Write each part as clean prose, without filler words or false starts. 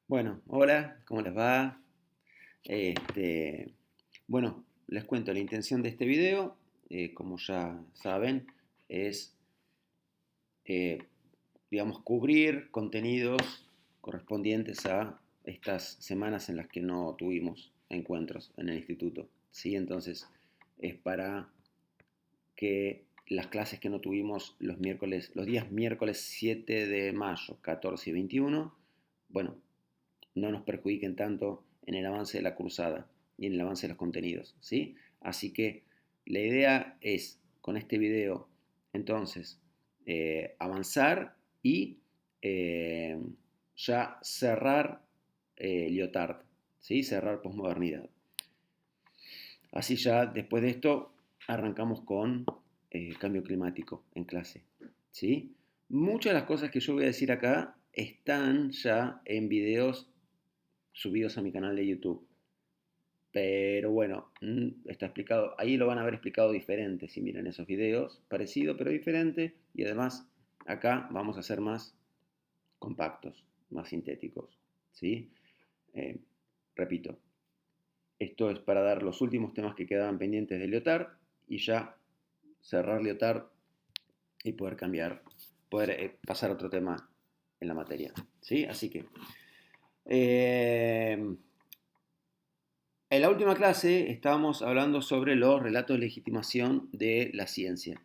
Bueno, hola, ¿cómo les va? Este, bueno, les cuento la intención de este video, como ya saben, es, eh, digamos, cubrir contenidos correspondientes a estas semanas en las que no tuvimos encuentros en el instituto, ¿sí? Entonces, es para que las clases que no tuvimos los miércoles, los días miércoles 7 de mayo, 14 y 21, bueno, no nos perjudiquen tanto en el avance de la cursada y en el avance de los contenidos, ¿sí? Así que la idea es, con este video, entonces, avanzar y eh, ya cerrar Lyotard, ¿sí? Cerrar posmodernidad. Así ya, después de esto, arrancamos con cambio climático en clase, ¿sí? Muchas de las cosas que yo voy a decir acá están ya en videos subidos a mi canal de YouTube. Pero bueno, está explicado, ahí lo van a ver explicado diferente si miran esos videos, parecido pero diferente, y además acá vamos a ser más compactos, más sintéticos, ¿sí? Eh, repito, esto es para dar los últimos temas que quedaban pendientes de Lyotard y ya cerrar Lyotard y poder cambiar, poder pasar a otro tema en la materia, ¿sí? Así que eh, en la última clase estábamos hablando sobre los relatos de legitimación de la ciencia.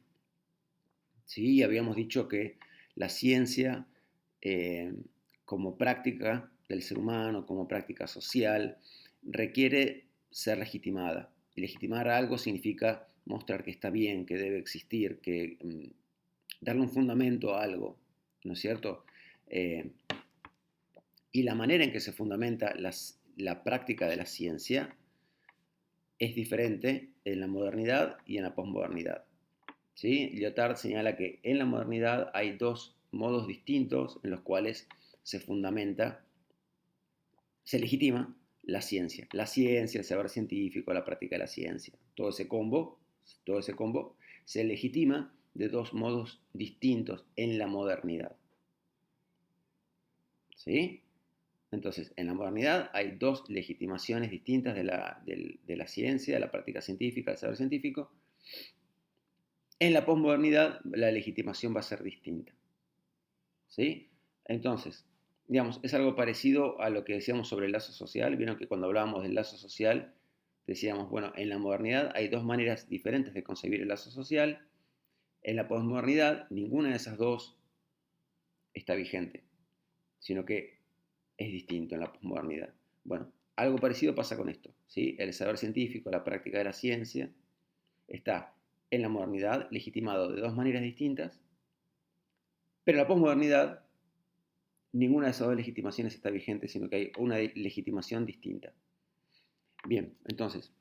¿Sí? Habíamos dicho que la ciencia, eh, como práctica del ser humano, como práctica social, requiere ser legitimada. Y legitimar algo significa mostrar que está bien, que debe existir, que darle un fundamento a algo, ¿no es cierto? Eh, y la manera en que se fundamenta la práctica de la ciencia es diferente en la modernidad y en la posmodernidad. ¿Sí? Lyotard señala que en la modernidad hay dos modos distintos en los cuales se fundamenta, se legitima la ciencia, el saber científico, la práctica de la ciencia. Todo ese combo se legitima de dos modos distintos en la modernidad. ¿Sí? Entonces, en la modernidad hay dos legitimaciones distintas de la ciencia, de la práctica científica, del saber científico. En la posmodernidad la legitimación va a ser distinta. ¿Sí? Entonces, digamos, es algo parecido a lo que decíamos sobre el lazo social. Vieron que cuando hablábamos del lazo social, decíamos, bueno, en la modernidad hay dos maneras diferentes de concebir el lazo social. En la posmodernidad, ninguna de esas dos está vigente, sino que es distinto en la posmodernidad. Bueno, algo parecido pasa con esto, ¿sí? El saber científico, la práctica de la ciencia, está en la modernidad legitimado de dos maneras distintas, pero en la posmodernidad ninguna de esas dos legitimaciones está vigente, sino que hay una legitimación distinta. Bien, entonces,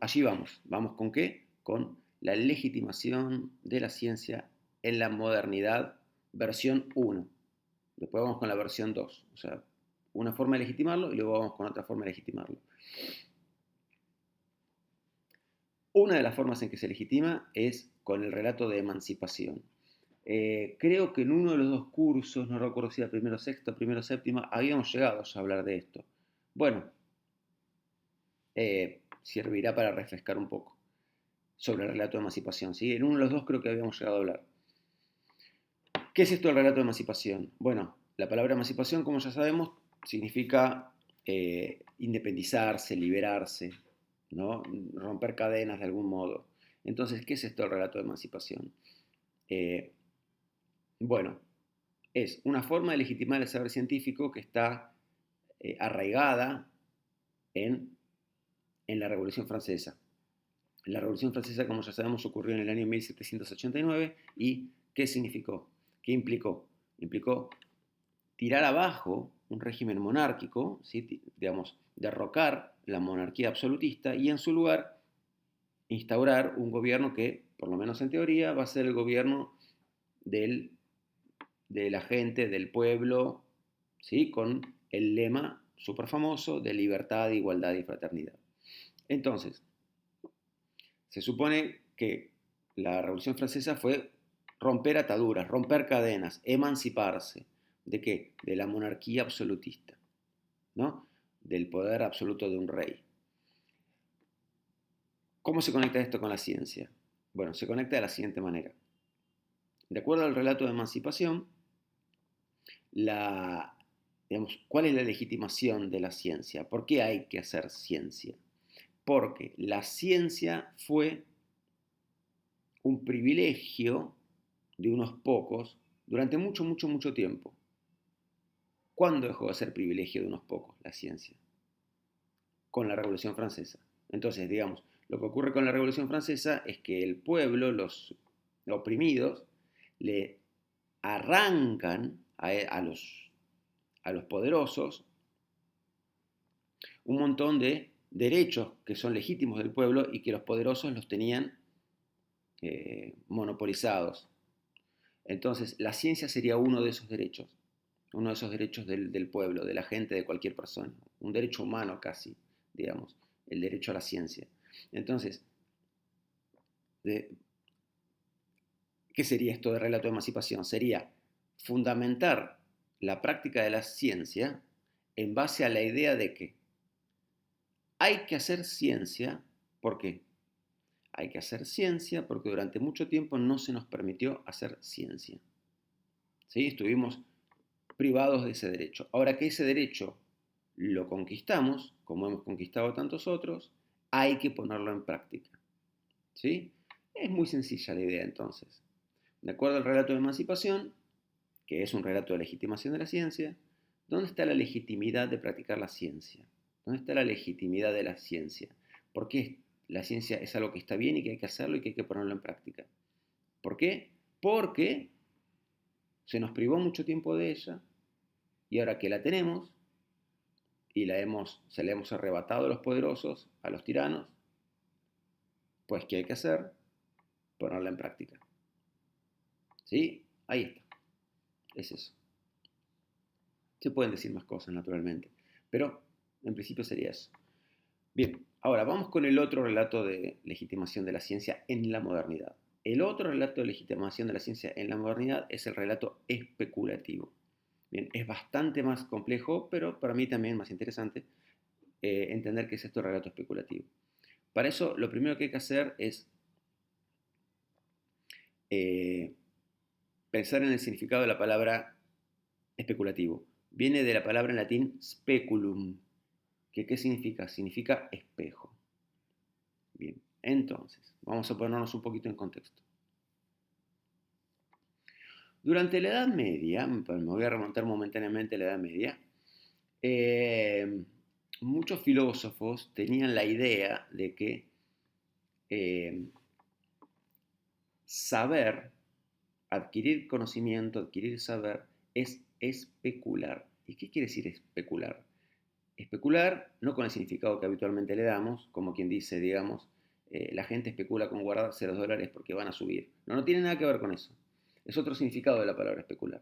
allí vamos. ¿Vamos con qué? Con la legitimación de la ciencia en la modernidad, versión 1. Después vamos con la versión 2. O sea, una forma de legitimarlo y luego vamos con otra forma de legitimarlo. Una de las formas en que se legitima es con el relato de emancipación. Creo que en uno de los dos cursos, no recuerdo si era primero sexto o primero séptima, habíamos llegado a hablar de esto. Bueno, servirá para refrescar un poco sobre el relato de emancipación. ¿Sí? En uno de los dos creo que habíamos llegado a hablar. ¿Qué es esto del relato de emancipación? Bueno, la palabra emancipación, como ya sabemos, significa independizarse, liberarse, ¿no? Romper cadenas de algún modo. Entonces, ¿qué es esto del relato de emancipación? Eh, bueno, es una forma de legitimar el saber científico que está arraigada en, en la Revolución Francesa. La Revolución Francesa, como ya sabemos, ocurrió en el año 1789 y ¿qué significó? ¿Qué implicó? Implicó tirar abajo un régimen monárquico, ¿sí? Digamos, derrocar la monarquía absolutista y en su lugar instaurar un gobierno que, por lo menos en teoría, va a ser el gobierno del, de la gente, del pueblo, ¿sí? Con el lema súper famoso de libertad, igualdad y fraternidad. Entonces, se supone que la Revolución Francesa fue romper ataduras, romper cadenas, emanciparse. ¿De qué? De la monarquía absolutista, ¿no? Del poder absoluto de un rey. ¿Cómo se conecta esto con la ciencia? Bueno, se conecta de la siguiente manera. De acuerdo al relato de emancipación, ¿cuál es la legitimación de la ciencia? ¿Por qué hay que hacer ciencia? Porque la ciencia fue un privilegio de unos pocos durante mucho, mucho, mucho tiempo. ¿Cuándo dejó de ser privilegio de unos pocos la ciencia? Con la Revolución Francesa. Entonces, digamos, lo que ocurre con la Revolución Francesa es que el pueblo, los oprimidos, le arrancan a los poderosos un montón de derechos que son legítimos del pueblo y que los poderosos los tenían monopolizados. Entonces, la ciencia sería uno de esos derechos del pueblo, de la gente, de cualquier persona, un derecho humano casi, digamos, el derecho a la ciencia. Entonces, ¿qué sería esto de relato de emancipación? Sería fundamentar la práctica de la ciencia en base a la idea de que hay que hacer ciencia. ¿Por qué? Hay que hacer ciencia porque durante mucho tiempo no se nos permitió hacer ciencia. ¿Sí? Estuvimos privados de ese derecho. Ahora que ese derecho lo conquistamos, como hemos conquistado tantos otros, hay que ponerlo en práctica. ¿Sí? Es muy sencilla la idea entonces. De acuerdo al relato de emancipación, que es un relato de legitimación de la ciencia, ¿dónde está la legitimidad de practicar la ciencia? ¿Dónde está la legitimidad de la ciencia? ¿Por qué la ciencia es algo que está bien y que hay que hacerlo y que hay que ponerlo en práctica? ¿Por qué? Porque se nos privó mucho tiempo de ella y ahora que la tenemos y se la hemos arrebatado a los poderosos, a los tiranos, pues ¿qué hay que hacer? Ponerla en práctica. ¿Sí? Ahí está. Es eso. Se pueden decir más cosas, naturalmente, pero en principio sería eso. Bien, ahora vamos con el otro relato de legitimación de la ciencia en la modernidad. El otro relato de legitimación de la ciencia en la modernidad es el relato especulativo. Bien, es bastante más complejo, pero para mí también más interesante entender qué es esto del relato especulativo. Para eso, lo primero que hay que hacer es pensar en el significado de la palabra especulativo. Viene de la palabra en latín speculum, que ¿qué significa? Significa espejo. Bien, entonces, vamos a ponernos un poquito en contexto. Durante la Edad Media, me voy a remontar momentáneamente a la Edad Media, muchos filósofos tenían la idea de que saber, adquirir conocimiento, adquirir saber, es especular. ¿Y qué quiere decir especular? Especular, no con el significado que habitualmente le damos, como quien dice, digamos, la gente especula con guardarse los dólares porque van a subir. No, no tiene nada que ver con eso. Es otro significado de la palabra especular.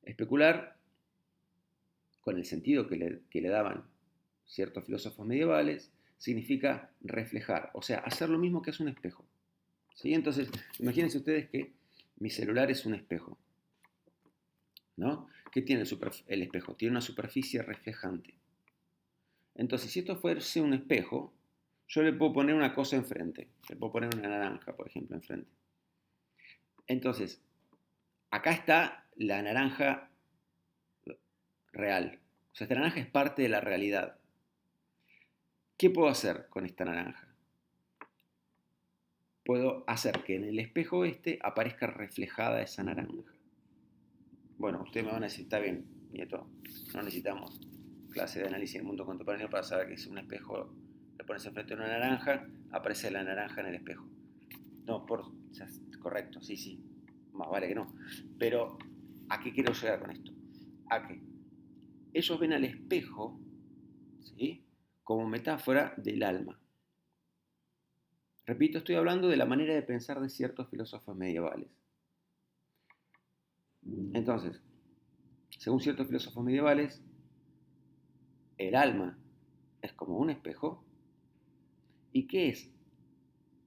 Especular, con el sentido que le daban ciertos filósofos medievales, significa reflejar, o sea, hacer lo mismo que hace un espejo. ¿Sí? Entonces, imagínense ustedes que mi celular es un espejo, ¿no? ¿Qué tiene el espejo? Tiene una superficie reflejante. Entonces, si esto fuese un espejo, yo le puedo poner una cosa enfrente. Le puedo poner una naranja, por ejemplo, enfrente. Entonces, acá está la naranja real. O sea, esta naranja es parte de la realidad. ¿Qué puedo hacer con esta naranja? Puedo hacer que en el espejo este aparezca reflejada esa naranja. Bueno, ustedes me van a decir, está bien, nieto, no necesitamos clase de análisis del mundo contemporáneo para saber que es un espejo, le pones enfrente de una naranja, aparece la naranja en el espejo. No, correcto, sí, más vale que no. Pero, ¿a qué quiero llegar con esto? A que ellos ven al espejo, ¿sí?, como metáfora del alma. Repito, estoy hablando de la manera de pensar de ciertos filósofos medievales. Entonces, según ciertos filósofos medievales, el alma es como un espejo. ¿Y qué es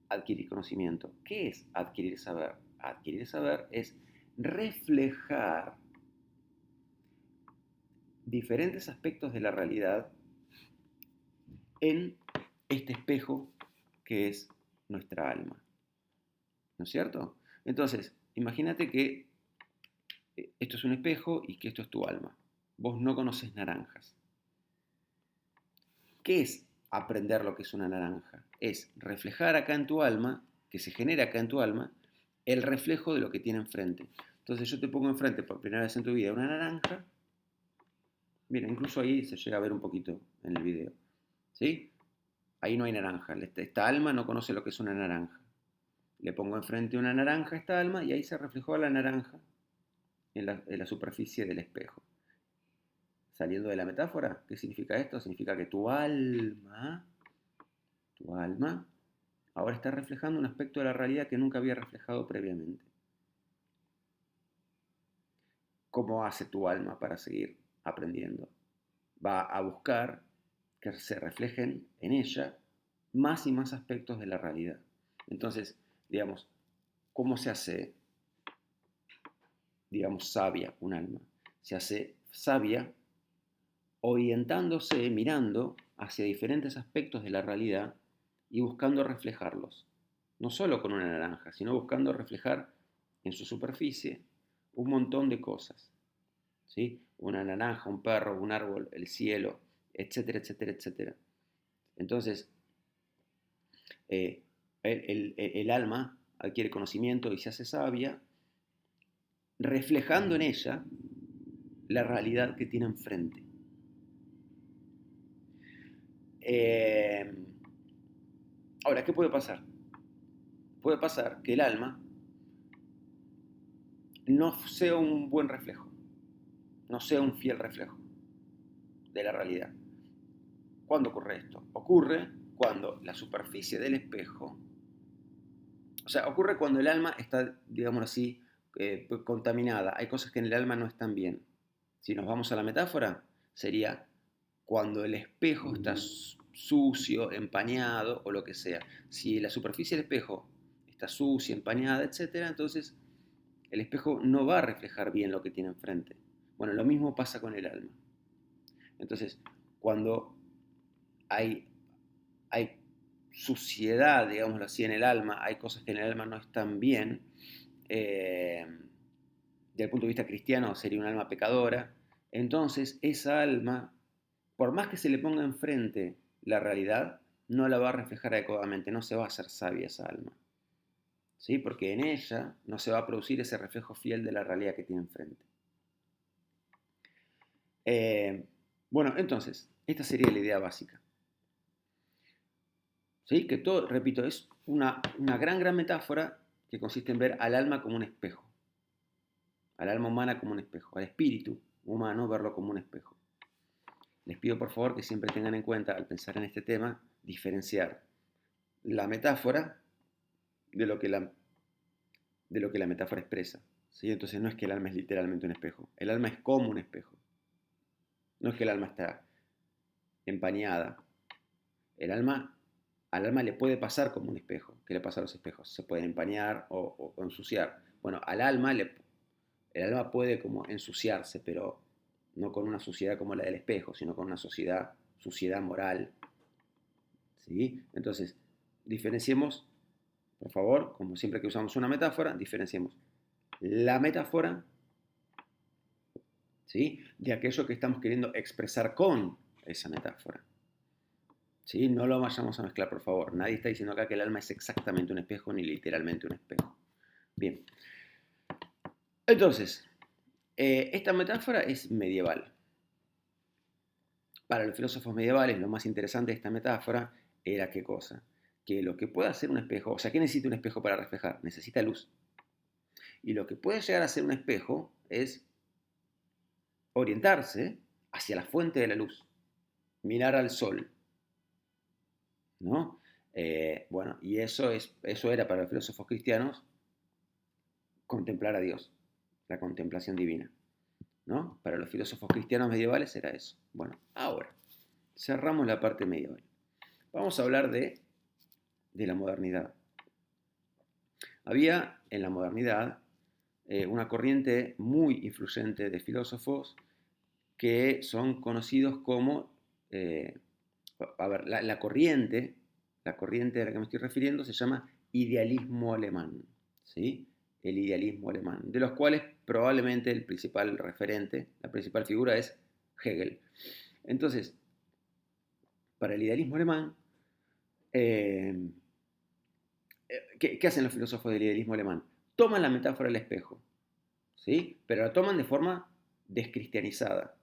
adquirir conocimiento? ¿Qué es adquirir saber? Adquirir saber es reflejar diferentes aspectos de la realidad en este espejo que es nuestra alma. ¿No es cierto? Entonces, imagínate que esto es un espejo y que esto es tu alma. Vos no conoces naranjas. ¿Qué es aprender lo que es una naranja? Es reflejar acá en tu alma, que se genera acá en tu alma, el reflejo de lo que tiene enfrente. Entonces yo te pongo enfrente por primera vez en tu vida una naranja. Mira, incluso ahí se llega a ver un poquito en el video. ¿Sí? Ahí no hay naranja. Esta alma no conoce lo que es una naranja. Le pongo enfrente una naranja a esta alma y ahí se reflejó la naranja en la superficie del espejo. Saliendo de la metáfora, ¿qué significa esto? Significa que tu alma, ahora está reflejando un aspecto de la realidad que nunca había reflejado previamente. ¿Cómo hace tu alma para seguir aprendiendo? Va a buscar que se reflejen en ella más y más aspectos de la realidad. Entonces, digamos, ¿cómo se hace, digamos, sabia un alma? Se hace sabia orientándose, mirando hacia diferentes aspectos de la realidad y buscando reflejarlos. No solo con una naranja, sino buscando reflejar en su superficie un montón de cosas. ¿Sí? Una naranja, un perro, un árbol, el cielo, etcétera, etcétera, etcétera. Entonces, el alma adquiere conocimiento y se hace sabia, reflejando en ella la realidad que tiene enfrente. Ahora, ¿qué puede pasar? Puede pasar que el alma no sea un buen reflejo, no sea un fiel reflejo de la realidad. ¿Cuándo ocurre esto? Ocurre cuando la superficie del espejo, o sea, ocurre cuando el alma está, digamos así, contaminada. Hay cosas que en el alma no están bien. Si nos vamos a la metáfora, sería cuando el espejo está sucio, empañado o lo que sea. Si la superficie del espejo está sucia, empañada, etc., entonces el espejo no va a reflejar bien lo que tiene enfrente. Bueno, lo mismo pasa con el alma. Entonces, cuando hay suciedad, digámoslo así, en el alma, hay cosas que en el alma no están bien, desde el punto de vista cristiano sería un alma pecadora, entonces esa alma, por más que se le ponga enfrente la realidad, no la va a reflejar adecuadamente, no se va a hacer sabia esa alma. ¿Sí? Porque en ella no se va a producir ese reflejo fiel de la realidad que tiene enfrente. Bueno, entonces, esta sería la idea básica. ¿Sí? Que todo, repito, es una gran metáfora que consiste en ver al alma como un espejo. Al alma humana como un espejo. Al espíritu humano verlo como un espejo. Les pido por favor que siempre tengan en cuenta, al pensar en este tema, diferenciar la metáfora de lo que la metáfora expresa. ¿Sí? Entonces no es que el alma es literalmente un espejo. El alma es como un espejo. No es que el alma está empañada. Al alma le puede pasar como un espejo. ¿Qué le pasa a los espejos? Se pueden empañar o ensuciar. Bueno, al alma, el alma puede como ensuciarse, pero no con una suciedad como la del espejo, sino con una suciedad moral. ¿Sí? Entonces, diferenciemos, por favor, como siempre que usamos una metáfora, diferenciemos la metáfora, ¿sí?, de aquello que estamos queriendo expresar con esa metáfora. ¿Sí? No lo vayamos a mezclar, por favor. Nadie está diciendo acá que el alma es exactamente un espejo ni literalmente un espejo. Bien. Entonces, esta metáfora es medieval. Para los filósofos medievales, lo más interesante de esta metáfora era ¿qué cosa? Que lo que puede hacer un espejo, o sea, ¿qué necesita un espejo para reflejar? Necesita luz. Y lo que puede llegar a ser un espejo es orientarse hacia la fuente de la luz, mirar al sol, ¿no? Bueno, y eso era para los filósofos cristianos contemplar a Dios, la contemplación divina, ¿no? Para los filósofos cristianos medievales era eso. Bueno, ahora, cerramos la parte medieval. Vamos a hablar de la modernidad. Había en la modernidad una corriente muy influyente de filósofos que son conocidos como, a ver, la corriente a la que me estoy refiriendo se llama idealismo alemán, ¿sí? El idealismo alemán, de los cuales probablemente el principal referente, la principal figura es Hegel. Entonces, para el idealismo alemán, eh, ¿qué hacen los filósofos del idealismo alemán? Toman la metáfora del espejo, ¿sí? Pero la toman de forma descristianizada,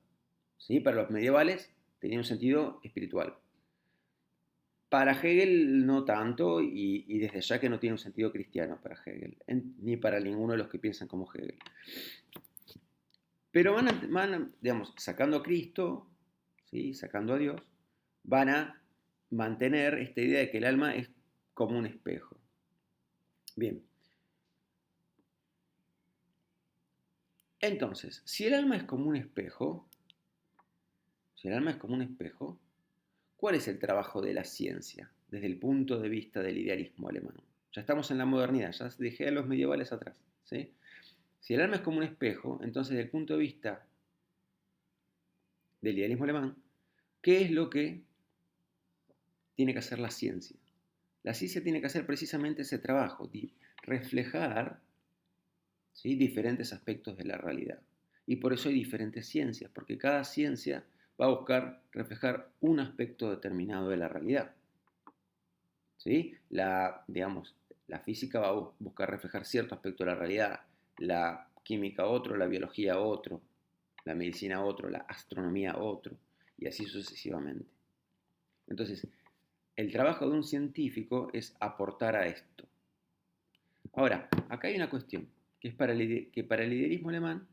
¿sí? Para los medievales tenía un sentido espiritual. Para Hegel no tanto, y desde ya que no tiene un sentido cristiano para Hegel, ni para ninguno de los que piensan como Hegel. Pero digamos, sacando a Cristo, ¿sí? Sacando a Dios, van a mantener esta idea de que el alma es como un espejo. Bien. Entonces, si el alma es como un espejo, ¿cuál es el trabajo de la ciencia desde el punto de vista del idealismo alemán? Ya estamos en la modernidad, ya dejé a los medievales atrás, ¿sí? Si el alma es como un espejo, entonces desde el punto de vista del idealismo alemán, ¿qué es lo que tiene que hacer la ciencia? La ciencia tiene que hacer precisamente ese trabajo, de reflejar, ¿sí? Diferentes aspectos de la realidad. Y por eso hay diferentes ciencias, porque cada ciencia va a buscar reflejar un aspecto determinado de la realidad. ¿Sí? Digamos, la física va a buscar reflejar cierto aspecto de la realidad, la química otro, la biología otro, la medicina otro, la astronomía otro, y así sucesivamente. Entonces, el trabajo de un científico es aportar a esto. Ahora, acá hay una cuestión, que es que para el idealismo alemán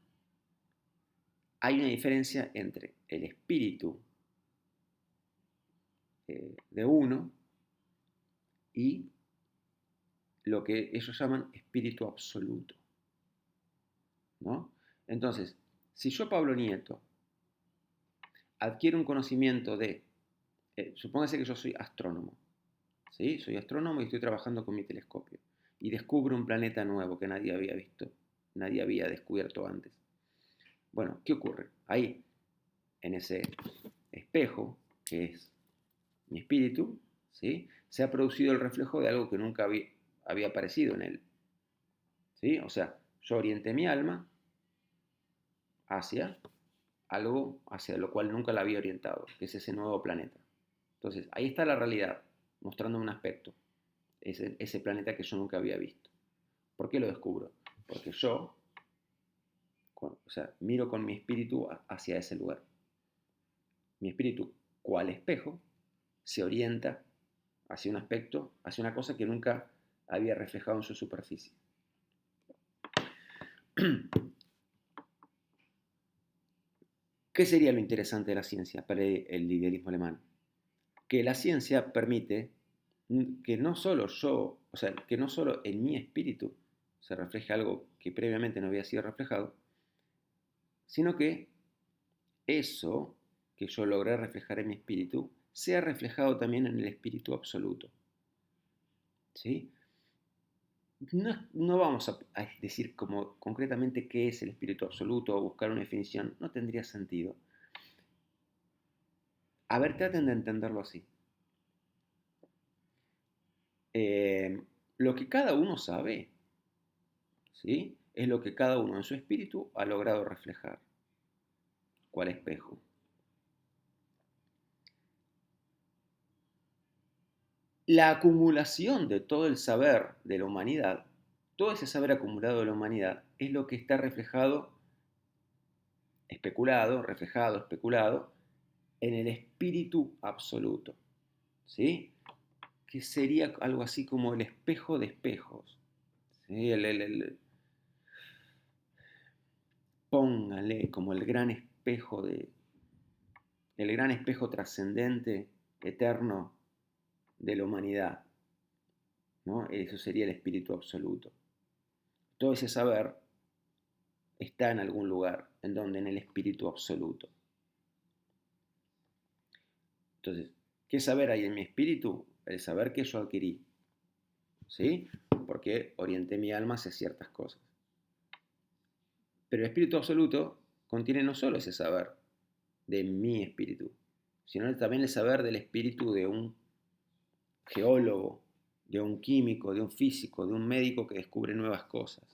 hay una diferencia entre el espíritu de uno y lo que ellos llaman espíritu absoluto, ¿no? Entonces, si yo, Pablo Nieto, adquiero un conocimiento de, supóngase que yo soy astrónomo, ¿sí? Soy astrónomo y estoy trabajando con mi telescopio y descubro un planeta nuevo que nadie había visto, nadie había descubierto antes. Bueno, ¿qué ocurre? Ahí, en ese espejo, que es mi espíritu, ¿sí? Se ha producido el reflejo de algo que nunca había aparecido en él, ¿sí? O sea, yo orienté mi alma hacia algo hacia lo cual nunca la había orientado, que es ese nuevo planeta. Entonces, ahí está la realidad, mostrando un aspecto, ese planeta que yo nunca había visto. ¿Por qué lo descubro? Porque yo, o sea, miro con mi espíritu hacia ese lugar. Mi espíritu, cual espejo, se orienta hacia un aspecto, hacia una cosa que nunca había reflejado en su superficie. ¿Qué sería lo interesante de la ciencia para el idealismo alemán? Que la ciencia permite que no solo yo, o sea, que no solo en mi espíritu se refleje algo que previamente no había sido reflejado, sino que eso que yo logré reflejar en mi espíritu sea reflejado también en el espíritu absoluto. ¿Sí? No vamos a decir como concretamente qué es el espíritu absoluto o buscar una definición, no tendría sentido. A ver, traten de entenderlo así. Lo que cada uno sabe, ¿sí? Es lo que cada uno en su espíritu ha logrado reflejar. ¿Cuál espejo? La acumulación de todo el saber de la humanidad, todo ese saber acumulado de la humanidad, es lo que está reflejado, especulado, en el espíritu absoluto, ¿sí? Que sería algo así como el espejo de espejos, ¿sí? Póngale como el gran espejo trascendente, eterno de la humanidad, ¿no? Eso sería el espíritu absoluto. Todo ese saber está en algún lugar, en donde, en el espíritu absoluto. Entonces, ¿qué saber hay en mi espíritu? El saber que yo adquirí, ¿sí? Porque orienté mi alma hacia ciertas cosas. Pero el espíritu absoluto contiene no solo ese saber, de mi espíritu, sino también el saber del espíritu de un geólogo, de un químico, de un físico, de un médico que descubre nuevas cosas.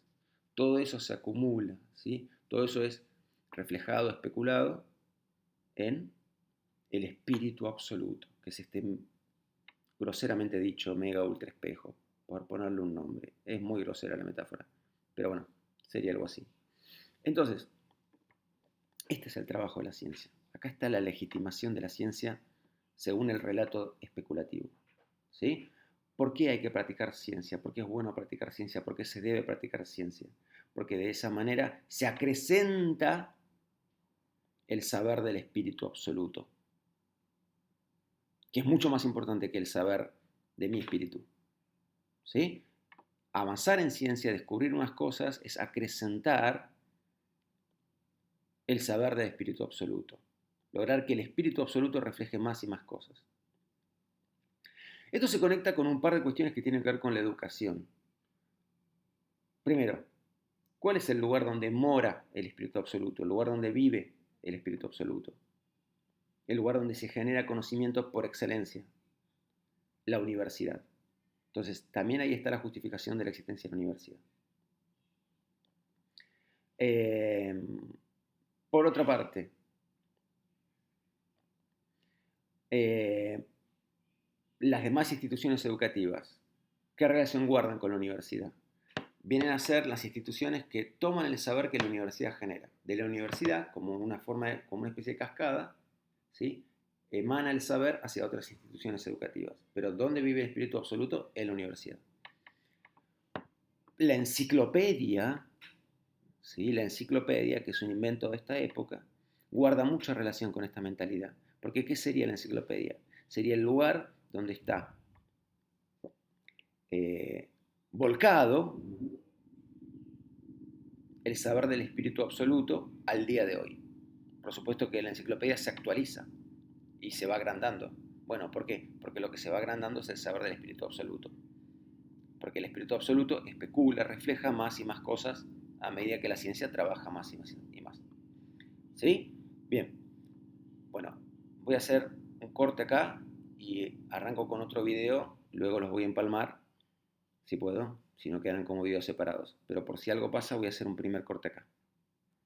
Todo eso se acumula, ¿sí? Todo eso es reflejado, especulado en el espíritu absoluto, que es este groseramente dicho mega ultra espejo, por ponerle un nombre. Es muy grosera la metáfora, pero bueno, sería algo así. Entonces, este es el trabajo de la ciencia. Acá está la legitimación de la ciencia según el relato especulativo. ¿Sí? ¿Por qué hay que practicar ciencia? ¿Por qué es bueno practicar ciencia? ¿Por qué se debe practicar ciencia? Porque de esa manera se acrecenta el saber del espíritu absoluto, que es mucho más importante que el saber de mi espíritu. ¿Sí? Avanzar en ciencia, descubrir unas cosas, es acrecentar el saber del espíritu absoluto. Lograr que el espíritu absoluto refleje más y más cosas. Esto se conecta con un par de cuestiones que tienen que ver con la educación. Primero, ¿cuál es el lugar donde mora el espíritu absoluto? El lugar donde vive el espíritu absoluto. El lugar donde se genera conocimiento por excelencia. La universidad. Entonces, también ahí está la justificación de la existencia de la universidad. Por otra parte, las demás instituciones educativas, ¿qué relación guardan con la universidad? Vienen a ser las instituciones que toman el saber que la universidad genera. De la universidad, como una especie de cascada, ¿sí? Emana el saber hacia otras instituciones educativas. Pero ¿dónde vive el espíritu absoluto? En la universidad. La enciclopedia, ¿sí? La enciclopedia, que es un invento de esta época, guarda mucha relación con esta mentalidad. Porque ¿qué sería la enciclopedia? Sería el lugar donde está volcado el saber del espíritu absoluto al día de hoy. Por supuesto que la enciclopedia se actualiza y se va agrandando. Bueno, ¿por qué? Porque lo que se va agrandando es el saber del espíritu absoluto. Porque el espíritu absoluto especula, refleja más y más cosas a medida que la ciencia trabaja más y más y más. ¿Sí? Bien. Bueno, voy a hacer un corte acá y arranco con otro video. Luego los voy a empalmar, si puedo, si no quedan como videos separados. Pero por si algo pasa, voy a hacer un primer corte acá.